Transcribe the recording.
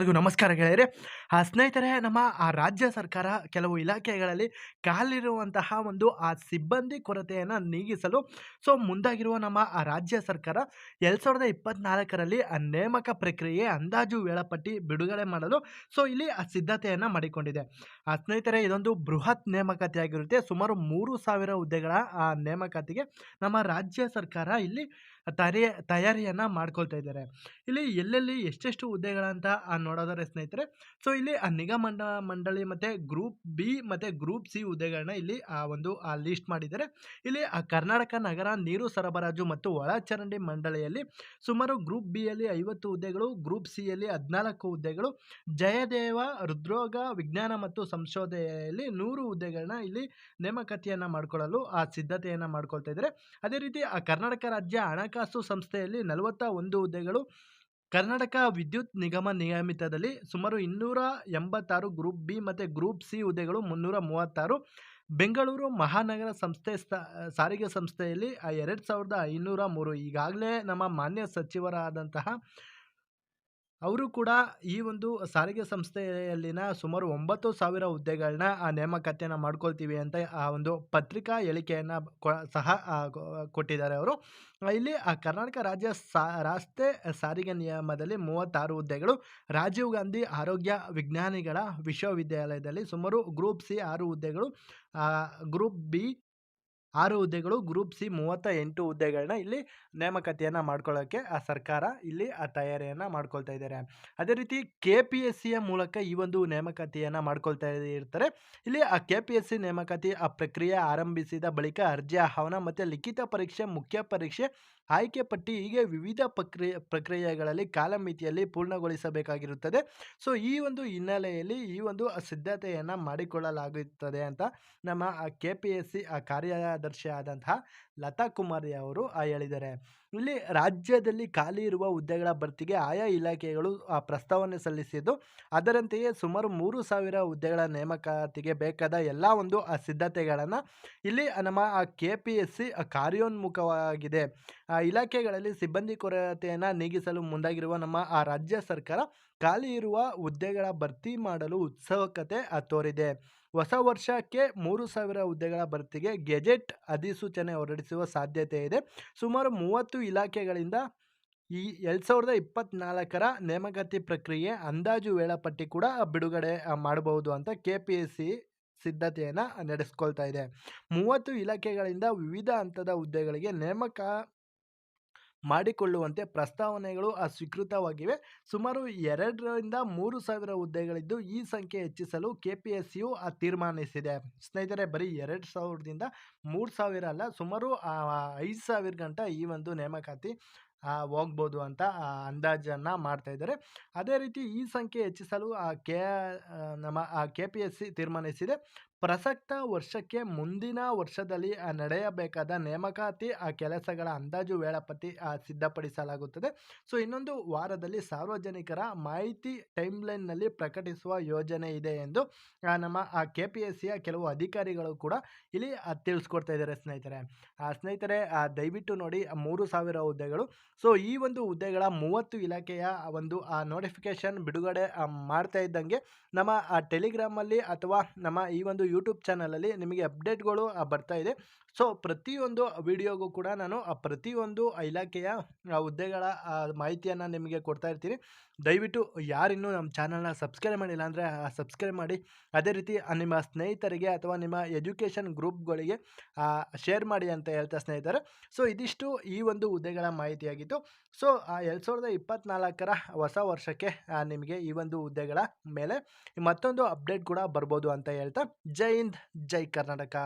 ಎಲ್ರಿಗೂ ನಮಸ್ಕಾರ ಗೆಳೆಯರೇ. ಸ್ನೇಹಿತರೆ, ನಮ್ಮ ರಾಜ್ಯ ಸರ್ಕಾರ ಕೆಲವು ಇಲಾಖೆಗಳಲ್ಲಿ ಖಾಲಿರುವಂತಹ ಒಂದು ಸಿಬ್ಬಂದಿ ಕೊರತೆಯನ್ನು ನೀಗಿಸಲು ಮುಂದಾಗಿರುವ ನಮ್ಮ ರಾಜ್ಯ ಸರ್ಕಾರ 2024ರಲ್ಲಿ ನೇಮಕ ಪ್ರಕ್ರಿಯೆ ಅಂದಾಜು ವೇಳಾಪಟ್ಟಿ ಬಿಡುಗಡೆ ಮಾಡಲು ಇಲ್ಲಿ ಸಿದ್ಧತೆಯನ್ನು ಮಾಡಿಕೊಂಡಿದೆ. ಸ್ನೇಹಿತರೆ, ಇದೊಂದು ಬೃಹತ್ ನೇಮಕಾತಿ ಆಗಿರುತ್ತೆ. ಸುಮಾರು 3,000 ಹುದ್ದೆಗಳ ನೇಮಕಾತಿಗೆ ನಮ್ಮ ರಾಜ್ಯ ಸರ್ಕಾರ ಇಲ್ಲಿ ತಯಾರಿಯನ್ನು ಮಾಡ್ಕೊಳ್ತಾ ಇದ್ದಾರೆ. ಇಲ್ಲಿ ಎಲ್ಲೆಲ್ಲಿ ಎಷ್ಟೆಷ್ಟು ಹುದ್ದೆಗಳಂತ ನೋಡೋದಾದ್ರೆ ಸ್ನೇಹಿತರೆ, ಇಲ್ಲಿ ನಿಗಮ ಮಂಡಳಿ ಮತ್ತು ಗ್ರೂಪ್ ಬಿ ಮತ್ತು ಗ್ರೂಪ್ ಸಿ ಹುದ್ದೆಗಳನ್ನ ಇಲ್ಲಿ ಒಂದು ಲೀಸ್ಟ್ ಮಾಡಿದ್ದಾರೆ. ಇಲ್ಲಿ ಕರ್ನಾಟಕ ನಗರ ನೀರು ಸರಬರಾಜು ಮತ್ತು ಒಳಚರಂಡಿ ಮಂಡಳಿಯಲ್ಲಿ ಸುಮಾರು ಗ್ರೂಪ್ ಬಿ ಯಲ್ಲಿ 50 ಹುದ್ದೆಗಳು, ಗ್ರೂಪ್ ಸಿ ಯಲ್ಲಿ 14 ಹುದ್ದೆಗಳು, ಜಯದೇವ ಹೃದ್ರೋಗ ವಿಜ್ಞಾನ ಮತ್ತು ಸಂಶೋಧನೆಯಲ್ಲಿ 100 ಹುದ್ದೆಗಳನ್ನ ಇಲ್ಲಿ ನೇಮಕಾತಿಯನ್ನು ಮಾಡಿಕೊಳ್ಳಲು ಸಿದ್ಧತೆಯನ್ನು ಮಾಡ್ಕೊಳ್ತಾ ಇದ್ದಾರೆ. ಅದೇ ರೀತಿ ಕರ್ನಾಟಕ ರಾಜ್ಯ ಹಣಕಾಸು ಸಂಸ್ಥೆಯಲ್ಲಿ 41 ಹುದ್ದೆಗಳು, ಕರ್ನಾಟಕ ವಿದ್ಯುತ್ ನಿಗಮ ನಿಯಮಿತದಲ್ಲಿ ಸುಮಾರು 286, ಗ್ರೂಪ್ ಬಿ ಮತ್ತು ಗ್ರೂಪ್ ಸಿ ಹುದ್ದೆಗಳು 336, ಬೆಂಗಳೂರು ಮಹಾನಗರ ಸಂಸ್ಥೆ ಸಾರಿಗೆ ಸಂಸ್ಥೆಯಲ್ಲಿ 2,503. ಈಗಾಗಲೇ ನಮ್ಮ ಮಾನ್ಯ ಸಚಿವರಾದಂತಹ ಅವರು ಕೂಡ ಈ ಒಂದು ಸಾರಿಗೆ ಸಂಸ್ಥೆಯಲ್ಲಿನ ಸುಮಾರು 9,000 ಹುದ್ದೆಗಳನ್ನ ನೇಮಕಾತಿಯನ್ನು ಮಾಡ್ಕೊಳ್ತೀವಿ ಅಂತ ಒಂದು ಪತ್ರಿಕಾ ಹೇಳಿಕೆಯನ್ನು ಸಹ ಕೊಟ್ಟಿದ್ದಾರೆ ಅವರು. ಇಲ್ಲಿ ಕರ್ನಾಟಕ ರಾಜ್ಯ ರಸ್ತೆ ಸಾರಿಗೆ ನಿಯಮದಲ್ಲಿ 36 ಹುದ್ದೆಗಳು, ರಾಜೀವ್ ಗಾಂಧಿ ಆರೋಗ್ಯ ವಿಜ್ಞಾನಿಗಳ ವಿಶ್ವವಿದ್ಯಾಲಯದಲ್ಲಿ ಸುಮಾರು ಗ್ರೂಪ್ ಸಿ 6 ಹುದ್ದೆಗಳು, ಗ್ರೂಪ್ ಬಿ 6 ಹುದ್ದೆಗಳು, ಗ್ರೂಪ್ ಸಿ 38 ಹುದ್ದೆಗಳನ್ನ ಇಲ್ಲಿ ನೇಮಕಾತಿಯನ್ನು ಮಾಡ್ಕೊಳ್ಳೋಕ್ಕೆ ಸರ್ಕಾರ ಇಲ್ಲಿ ತಯಾರಿಯನ್ನು ಮಾಡ್ಕೊಳ್ತಾ ಇದ್ದಾರೆ. ಅದೇ ರೀತಿ KPSCಯ ಮೂಲಕ ಈ ಒಂದು ನೇಮಕಾತಿಯನ್ನು ಮಾಡ್ಕೊಳ್ತಾ ಇರ್ತಾರೆ. ಇಲ್ಲಿ KPSC ನೇಮಕಾತಿ ಪ್ರಕ್ರಿಯೆ ಆರಂಭಿಸಿದ ಬಳಿಕ ಅರ್ಜಿ ಆಹ್ವಾನ ಮತ್ತು ಲಿಖಿತ ಪರೀಕ್ಷೆ, ಮುಖ್ಯ ಪರೀಕ್ಷೆ, ಆಯ್ಕೆ ಪಟ್ಟಿ ಹೀಗೆ ವಿವಿಧ ಪ್ರಕ್ರಿಯೆಗಳಲ್ಲಿ ಕಾಲಮಿತಿಯಲ್ಲಿ ಪೂರ್ಣಗೊಳಿಸಬೇಕಾಗಿರುತ್ತದೆ. ಈ ಒಂದು ಹಿನ್ನೆಲೆಯಲ್ಲಿ ಈ ಒಂದು ಸಿದ್ಧತೆಯನ್ನು ಮಾಡಿಕೊಳ್ಳಲಾಗುತ್ತದೆ ಅಂತ ನಮ್ಮ KPSC ಕಾರ್ಯದರ್ಶಿ ಆದಂತಹ ಲತಾ ಕುಮಾರಿ ಅವರು ಹೇಳಿದ್ದಾರೆ. ಇಲ್ಲಿ ರಾಜ್ಯದಲ್ಲಿ ಖಾಲಿ ಇರುವ ಹುದ್ದೆಗಳ ಭರ್ತಿಗೆ ಆಯಾ ಇಲಾಖೆಗಳು ಪ್ರಸ್ತಾವನೆ ಸಲ್ಲಿಸಿದ್ದು, ಅದರಂತೆಯೇ ಸುಮಾರು 3,000 ಹುದ್ದೆಗಳ ನೇಮಕಾತಿಗೆ ಬೇಕಾದ ಎಲ್ಲ ಒಂದು ಸಿದ್ಧತೆಗಳನ್ನು ಇಲ್ಲಿ ನಮ್ಮ KPSC ಕಾರ್ಯೋನ್ಮುಖವಾಗಿದೆ. ಇಲಾಖೆಗಳಲ್ಲಿ ಸಿಬ್ಬಂದಿ ಕೊರತೆಯನ್ನು ನೀಗಿಸಲು ಮುಂದಾಗಿರುವ ನಮ್ಮ ರಾಜ್ಯ ಸರ್ಕಾರ ಖಾಲಿ ಇರುವ ಹುದ್ದೆಗಳ ಭರ್ತಿ ಮಾಡಲು ಉತ್ಸುಕತೆ ತೋರಿದೆ. ಹೊಸ ವರ್ಷಕ್ಕೆ 3,000 ಹುದ್ದೆಗಳ ಭರ್ತಿಗೆ ಗೆಜೆಟ್ ಅಧಿಸೂಚನೆ ಹೊರಡಿಸುವ ಸಾಧ್ಯತೆ ಇದೆ. ಸುಮಾರು 30 ಇಲಾಖೆಗಳಿಂದ ಈ 2024ರ ನೇಮಕಾತಿ ಪ್ರಕ್ರಿಯೆ ಅಂದಾಜು ವೇಳಾಪಟ್ಟಿ ಕೂಡ ಬಿಡುಗಡೆ ಮಾಡಬಹುದು ಅಂತ KPSC ಸಿದ್ಧತೆಯನ್ನು ನಡೆಸ್ಕೊಳ್ತಾ ಇದೆ. 30 ಇಲಾಖೆಗಳಿಂದ ವಿವಿಧ ಹಂತದ ಹುದ್ದೆಗಳಿಗೆ ನೇಮಕ ಮಾಡಿಕೊಳ್ಳುವಂತೆ ಪ್ರಸ್ತಾವನೆಗಳು ಸ್ವೀಕೃತವಾಗಿವೆ. ಸುಮಾರು 2ರಿಂದ 3,000 ಹುದ್ದೆಗಳಿದ್ದು, ಈ ಸಂಖ್ಯೆ ಹೆಚ್ಚಿಸಲು KPSCಯು ತೀರ್ಮಾನಿಸಿದೆ. ಸ್ನೇಹಿತರೆ, ಬರೀ 2,000ದಿಂದ 3,000 ಅಲ್ಲ, ಸುಮಾರು 5,000 ಗಂಟ ಈ ಒಂದು ನೇಮಕಾತಿ ಹೋಗ್ಬೋದು ಅಂತ ಅಂದಾಜನ್ನು ಮಾಡ್ತಾ ಇದ್ದಾರೆ. ಅದೇ ರೀತಿ ಈ ಸಂಖ್ಯೆ ಹೆಚ್ಚಿಸಲು ನಮ್ಮ KPSC ತೀರ್ಮಾನಿಸಿದೆ. ಪ್ರಸಕ್ತ ವರ್ಷಕ್ಕೆ ಮುಂದಿನ ವರ್ಷದಲ್ಲಿ ನಡೆಯಬೇಕಾದ ನೇಮಕಾತಿ ಕೆಲಸಗಳ ಅಂದಾಜು ವೇಳಾಪಟ್ಟಿ ಸಿದ್ಧಪಡಿಸಲಾಗುತ್ತದೆ. ಇನ್ನೊಂದು ವಾರದಲ್ಲಿ ಸಾರ್ವಜನಿಕರ ಮಾಹಿತಿ ಟೈಮ್ಲೈನ್ನಲ್ಲಿ ಪ್ರಕಟಿಸುವ ಯೋಜನೆ ಇದೆ ಎಂದು ನಮ್ಮ KPSCಯ ಕೆಲವು ಅಧಿಕಾರಿಗಳು ಕೂಡ ಇಲ್ಲಿ ತಿಳಿಸ್ಕೊಡ್ತಾ ಇದ್ದಾರೆ. ಸ್ನೇಹಿತರೆ, ದಯವಿಟ್ಟು ನೋಡಿ, 3,000 ಹುದ್ದೆಗಳು. ಈ ಒಂದು ಹುದ್ದೆಗಳ 30 ಇಲಾಖೆಯ ಒಂದು ನೋಟಿಫಿಕೇಶನ್ ಬಿಡುಗಡೆ ಮಾಡ್ತಾ ಇದ್ದಂಗೆ ನಮ್ಮ ಟೆಲಿಗ್ರಾಮಲ್ಲಿ ಅಥವಾ ನಮ್ಮ ಈ ಒಂದು ಯೂಟ್ಯೂಬ್ ಚಾನಲಲ್ಲಿ ನಿಮಗೆ ಅಪ್ಡೇಟ್ಗಳು ಬರ್ತಾ ಇದೆ. ಪ್ರತಿಯೊಂದು ವಿಡಿಯೋಗೂ ಕೂಡ ನಾನು ಪ್ರತಿಯೊಂದು ಇಲಾಖೆಯ ಹುದ್ದೆಗಳ ಮಾಹಿತಿಯನ್ನು ನಿಮಗೆ ಕೊಡ್ತಾ ಇರ್ತೀನಿ. ದಯವಿಟ್ಟು ಯಾರಿನ್ನೂ ನಮ್ಮ ಚಾನಲ್ನ ಸಬ್ಸ್ಕ್ರೈಬ್ ಮಾಡಿಲ್ಲ ಅಂದರೆ ಸಬ್ಸ್ಕ್ರೈಬ್ ಮಾಡಿ. ಅದೇ ರೀತಿ ನಿಮ್ಮ ಸ್ನೇಹಿತರಿಗೆ ಅಥವಾ ನಿಮ್ಮ ಎಜುಕೇಷನ್ ಗ್ರೂಪ್ಗಳಿಗೆ ಶೇರ್ ಮಾಡಿ ಅಂತ ಹೇಳ್ತಾ ಸ್ನೇಹಿತರೆ. ಇದಿಷ್ಟು ಈ ಒಂದು ಹುದ್ದೆಗಳ ಮಾಹಿತಿಯಾಗಿತ್ತು. 2024ರ ಹೊಸ ವರ್ಷಕ್ಕೆ ನಿಮಗೆ ಈ ಒಂದು ಹುದ್ದೆಗಳ ಮೇಲೆ ಮತ್ತೊಂದು ಅಪ್ಡೇಟ್ ಕೂಡ ಬರ್ಬೋದು ಅಂತ ಹೇಳ್ತಾ, ಜೈ ಹಿಂದ್, ಜೈ ಕರ್ನಾಟಕ.